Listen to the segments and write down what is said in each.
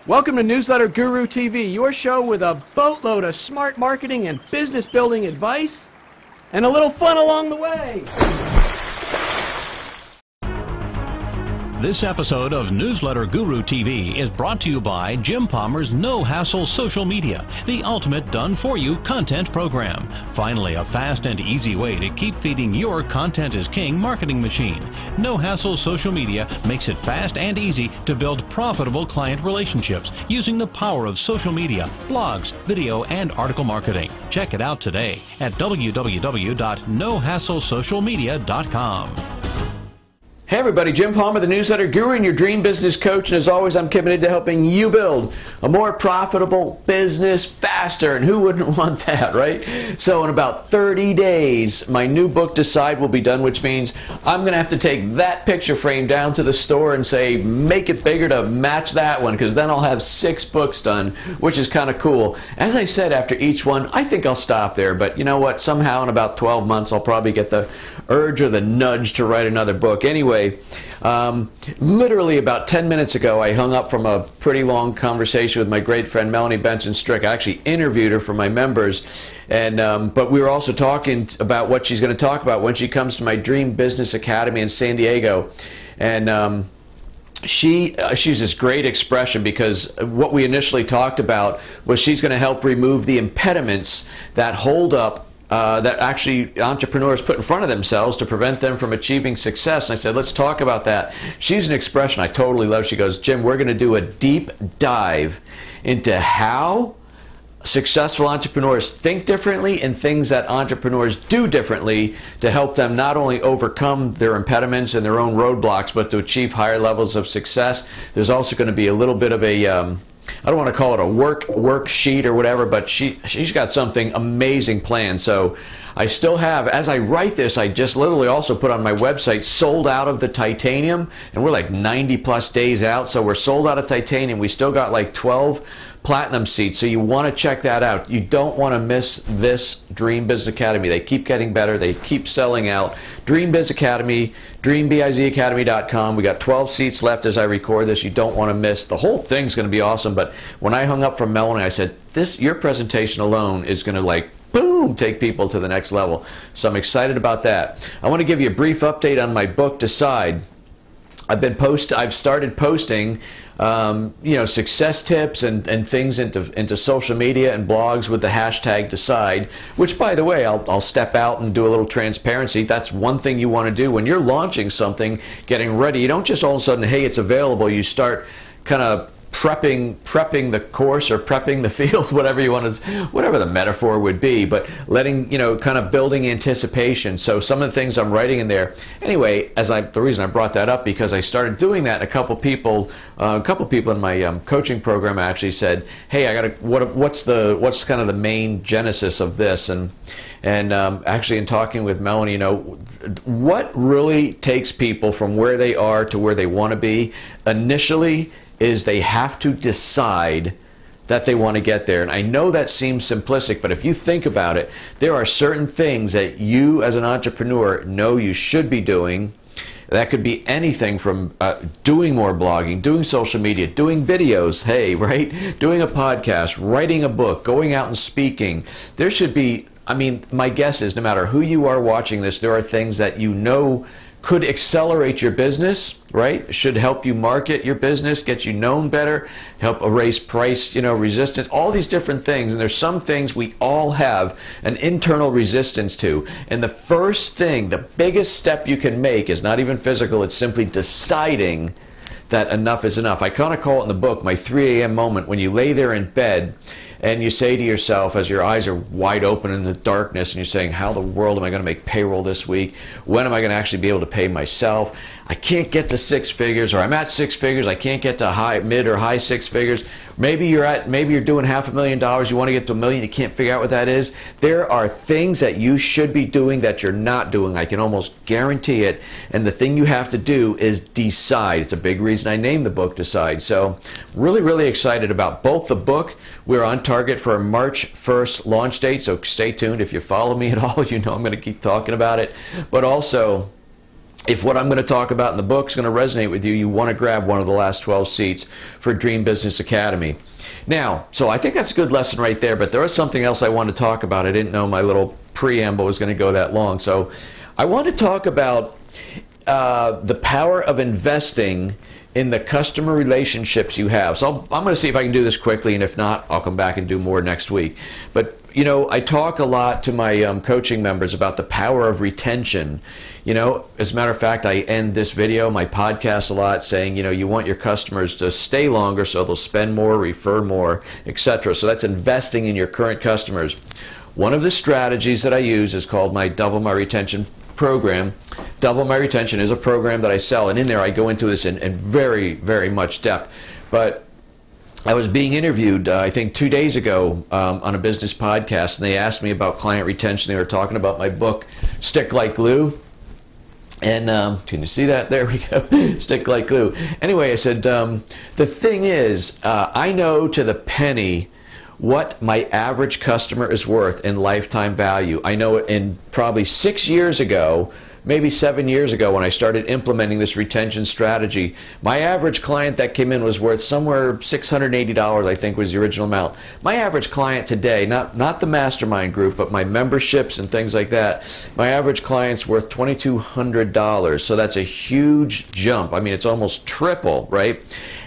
Welcome to Newsletter Guru TV, your show with a boatload of smart marketing and business building advice, and a little fun along the way. This episode of Newsletter Guru TV is brought to you by Jim Palmer's No Hassle Social Media, the ultimate done-for-you content program. Finally, a fast and easy way to keep feeding your content is king marketing machine. No Hassle Social Media makes it fast and easy to build profitable client relationships using the power of social media, blogs, video, and article marketing. Check it out today at www.nohasslesocialmedia.com. Hey everybody, Jim Palmer, the Newsletter Guru and your dream business coach, and as always I'm committed to helping you build a more profitable business faster, and who wouldn't want that, right? So in about 30 days my new book Decide will be done, which means I'm going to have to take that picture frame down to the store and say make it bigger to match that one, because then I'll have 6 books done, which is kind of cool. As I said, after each one I think I'll stop there, but you know what, somehow in about 12 months I'll probably get the urge or the nudge to write another book. Anyway, literally about 10 minutes ago I hung up from a pretty long conversation with my great friend Melanie Benson Strick. I actually interviewed her for my members, and but we were also talking about what she's going to talk about when she comes to my Dream Business Academy in San Diego. And she's this great expression, because what we initially talked about was she's going to help remove the impediments that hold up that actually entrepreneurs put in front of themselves to prevent them from achieving success. And I said, let's talk about that. She's an expression I totally love. She goes, Jim, we're going to do a deep dive into how successful entrepreneurs think differently and things that entrepreneurs do differently to help them not only overcome their impediments and their own roadblocks, but to achieve higher levels of success. There's also going to be a little bit of a I don't want to call it a worksheet or whatever, but she's got something amazing planned. So I still have, as I write this, I just literally also put on my website, sold out of the titanium, and we're like 90 plus days out, so we're sold out of titanium. We still got like 12 platinum seats, so you want to check that out. You don't want to miss this Dream Biz Academy. They keep getting better. They keep selling out. Dream Biz Academy, dreambizacademy.com. We got 12 seats left as I record this. You don't want to miss. The whole thing's going to be awesome, but when I hung up from Melanie, I said, your presentation alone is going to like boom, take people to the next level. So I'm excited about that. I want to give you a brief update on my book Decide. I've started posting success tips and things into social media and blogs with the hashtag Decide, which, by the way, I'll step out and do a little transparency. That's one thing you want to do when you're launching something, getting ready. You don't just all of a sudden, hey, it's available. You start kind of prepping the course or prepping the field, whatever you want to, whatever the metaphor would be, but letting, kind of building anticipation. So some of the things I'm writing in there. Anyway, the reason I brought that up, because I started doing that, and a couple people in my coaching program actually said, hey, what's kind of the main genesis of this? And actually in talking with Melanie, what really takes people from where they are to where they want to be initially is they have to decide that they want to get there. And I know that seems simplistic, but if you think about it, there are certain things that you as an entrepreneur know you should be doing. That could be anything from doing more blogging, doing social media, doing videos, hey, right? Doing a podcast, writing a book, going out and speaking. There should be, my guess is no matter who you are watching this, there are things that you know could accelerate your business, right? Should help you market your business, get you known better, help erase price, resistance, all these different things. And there's some things we all have an internal resistance to. And the first thing, the biggest step you can make is not even physical, it's simply deciding that enough is enough. I kind of call it in the book my 3 a.m. moment, when you lay there in bed and you say to yourself, as your eyes are wide open in the darkness, and you're saying, how the world am I going to make payroll this week? When am I going to actually be able to pay myself? I can't get to 6 figures, or I'm at 6 figures, I can't get to mid or high 6 figures. Maybe you're doing $500,000, you want to get to $1 million, you can't figure out what that is. There are things that you should be doing that you're not doing. I can almost guarantee it. And the thing you have to do is decide. It's a big reason I named the book Decide. So really, really excited about both the book. We're on target for a March 1st launch date, so stay tuned. If you follow me at all, you know I'm going to keep talking about it. But also, if what I'm going to talk about in the book is going to resonate with you, you want to grab one of the last 12 seats for Dream Business Academy. Now, so I think that's a good lesson right there, but there was something else I wanted to talk about. I didn't know my little preamble was going to go that long. So I want to talk about the power of investing in the customer relationships you have. So I'm going to see if I can do this quickly, and if not, I'll come back and do more next week. But, you know, I talk a lot to my coaching members about the power of retention. You know, as a matter of fact, I end this video, my podcast, a lot saying, you know, you want your customers to stay longer so they'll spend more, refer more, etc. So that's investing in your current customers. One of the strategies that I use is called my Double My Retention program. Double My Retention is a program that I sell, and in there I go into this in very, very much depth. But I was being interviewed, I think 2 days ago on a business podcast, and they asked me about client retention. They were talking about my book, Stick Like Glue. And can you see that? There we go. Stick like glue. Anyway, I said, the thing is, I know to the penny what my average customer is worth in lifetime value. I know it in probably 6 years ago, maybe 7 years ago, when I started implementing this retention strategy, my average client that came in was worth somewhere $680, I think was the original amount. My average client today, not the mastermind group, but my memberships and things like that, my average client's worth $2,200. So that's a huge jump. I mean, it's almost triple, right?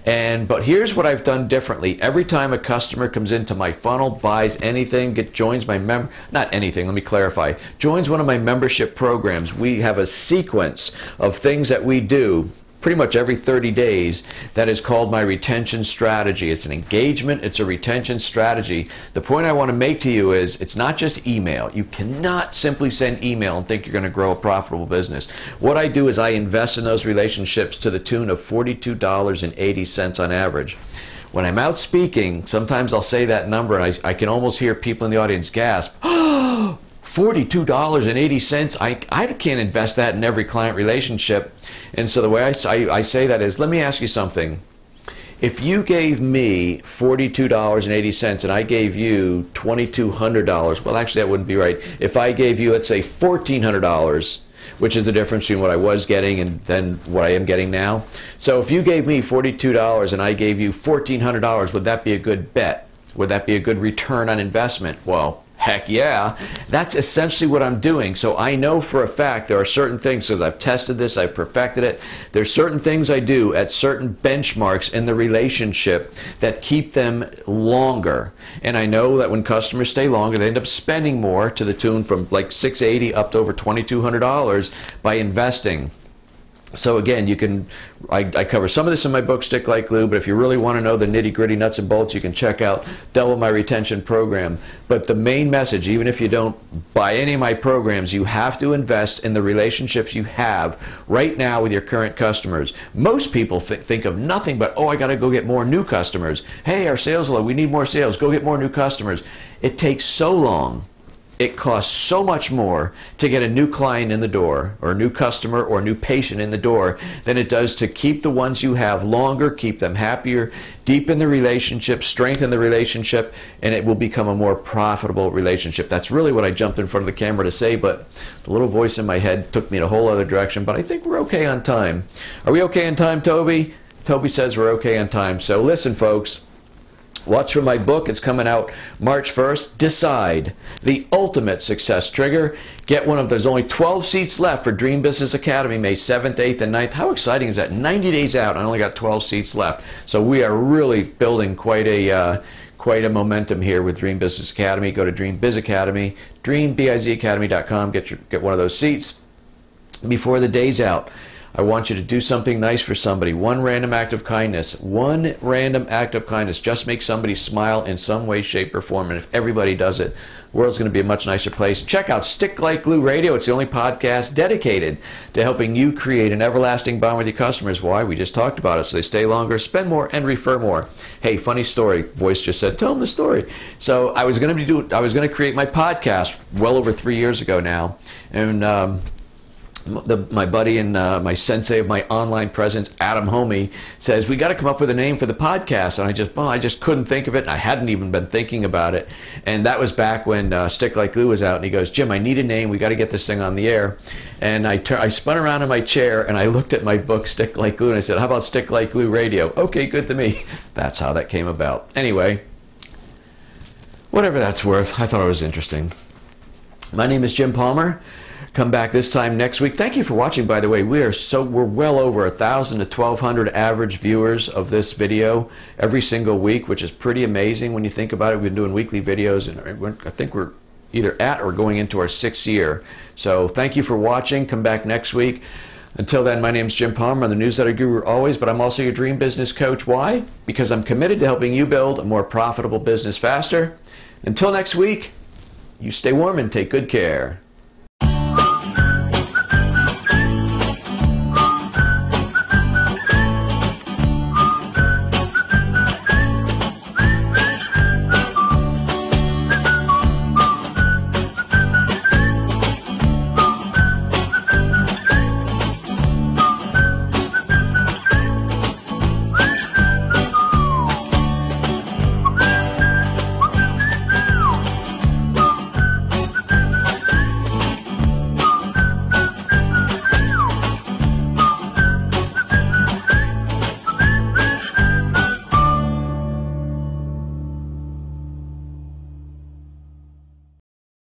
But here's what I've done differently. Every time a customer comes into my funnel, buys anything, joins my not anything, let me clarify, joins one of my membership programs, we have a sequence of things that we do pretty much every 30 days that is called my retention strategy. It's an engagement, it's a retention strategy. The point I want to make to you is it's not just email. You cannot simply send email and think you're going to grow a profitable business. What I do is I invest in those relationships to the tune of $42.80 on average. When I'm out speaking, sometimes I'll say that number and I can almost hear people in the audience gasp. $42.80. I can't invest that in every client relationship. And so the way I say that is, let me ask you something. If you gave me $42.80 and I gave you $2,200, well, actually that wouldn't be right. If I gave you, let's say, $1,400, which is the difference between what I was getting and then what I am getting now. So if you gave me $42 and I gave you $1,400, would that be a good bet? Would that be a good return on investment? Well, heck yeah. That's essentially what I'm doing. So I know for a fact there are certain things, because I've tested this, I've perfected it, there's certain things I do at certain benchmarks in the relationship that keep them longer. And I know that when customers stay longer, they end up spending more, to the tune from like $680 up to over $2,200 by investing. So again, you can, I cover some of this in my book, Stick Like Glue, but if you really want to know the nitty-gritty nuts and bolts, you can check out Double My Retention program. But the main message, even if you don't buy any of my programs, you have to invest in the relationships you have right now with your current customers. Most people think of nothing but, oh, I got to go get more new customers. Hey, our sales are low, we need more sales, go get more new customers. It takes so long. It costs so much more to get a new client in the door, or a new customer or a new patient in the door, than it does to keep the ones you have longer, keep them happier, deepen the relationship, strengthen the relationship, and it will become a more profitable relationship. That's really what I jumped in front of the camera to say, but the little voice in my head took me in a whole other direction. But I think we're okay on time. Are we okay on time, Toby? Toby says we're okay on time. So listen, folks. Watch for my book. It's coming out March 1st. Decide, the ultimate success trigger. Get one of, there's only 12 seats left for Dream Business Academy, May 7th, 8th, and 9th. How exciting is that? 90 days out, I only got 12 seats left. So we are really building quite a momentum here with Dream Business Academy. Go to Dream Biz Academy, dreambizacademy.com. Get one of those seats before the day's out. I want you to do something nice for somebody. One random act of kindness. One random act of kindness. Just make somebody smile in some way, shape, or form. And if everybody does it, the world's going to be a much nicer place. Check out Stick Like Glue Radio. It's the only podcast dedicated to helping you create an everlasting bond with your customers. Why? We just talked about it. So they stay longer, spend more, and refer more. Hey, funny story. Voice just said, tell them the story. So I was going to create my podcast well over 3 years ago now. And my buddy and my sensei of my online presence, Adam Homey, says, we got to come up with a name for the podcast. And I just couldn't think of it. And I hadn't even been thinking about it. And that was back when Stick Like Glue was out. And he goes, Jim, I need a name. We got to get this thing on the air. And I spun around in my chair and I looked at my book, Stick Like Glue, and I said, how about Stick Like Glue Radio? Okay, good to me. That's how that came about. Anyway, whatever that's worth, I thought it was interesting. My name is Jim Palmer. Come back this time next week. Thank you for watching, by the way. We're well over 1,000 to 1,200 average viewers of this video every single week, which is pretty amazing when you think about it. We've been doing weekly videos, and I think we're either at or going into our 6th year. So thank you for watching. Come back next week. Until then, my name is Jim Palmer. I'm the newsletter guru always, but I'm also your dream business coach. Why? Because I'm committed to helping you build a more profitable business faster. Until next week, you stay warm and take good care.